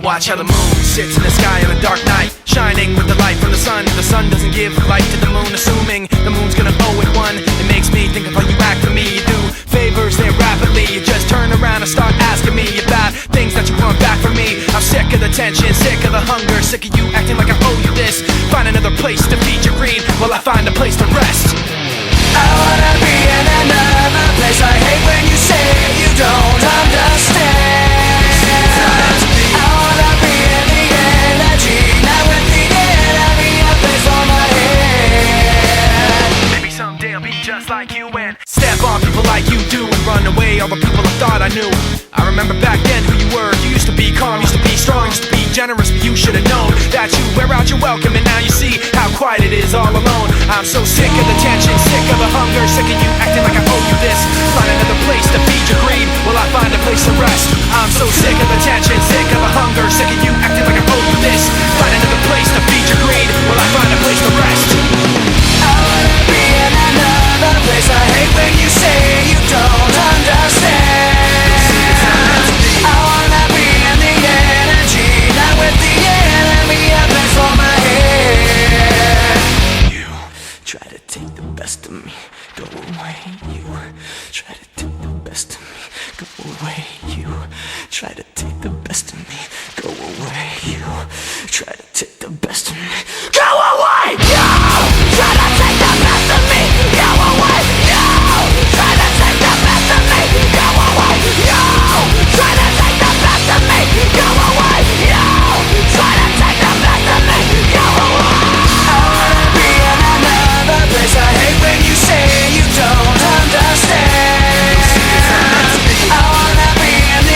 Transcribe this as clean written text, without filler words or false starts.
Watch how the moon sits in the sky on a dark night, shining with the light from the sun. The sun doesn't give light to the moon, assuming the moon's gonna owe it one. It makes me think of how you act for me. You do favors there rapidly, you just turn around and start asking me about things that you want back from me. I'm sick of the tension, sick of the hunger, sick of you acting like I owe you this. Find another place to feed your greed while I find a place to rest. I wanna be in another place. I hate when you say you don't understand. I wanna be in the energy, not with the enemy, a place on my head. Maybe someday I'll be just like you and step on people like you do and run away all the people I thought I knew. I remember back then who you were. You used to be calm, used to be strong, used to be generous, but you should've known that you wear out your welcome, and now you see how quiet it is all alone. I'm so sick of the tension, sick of the hunger, sick of you acting like I owe you this. Find another place to feed your greed while I find a place to rest. I'm so sick of the tension, sick of the hunger, sick of you acting like I owe you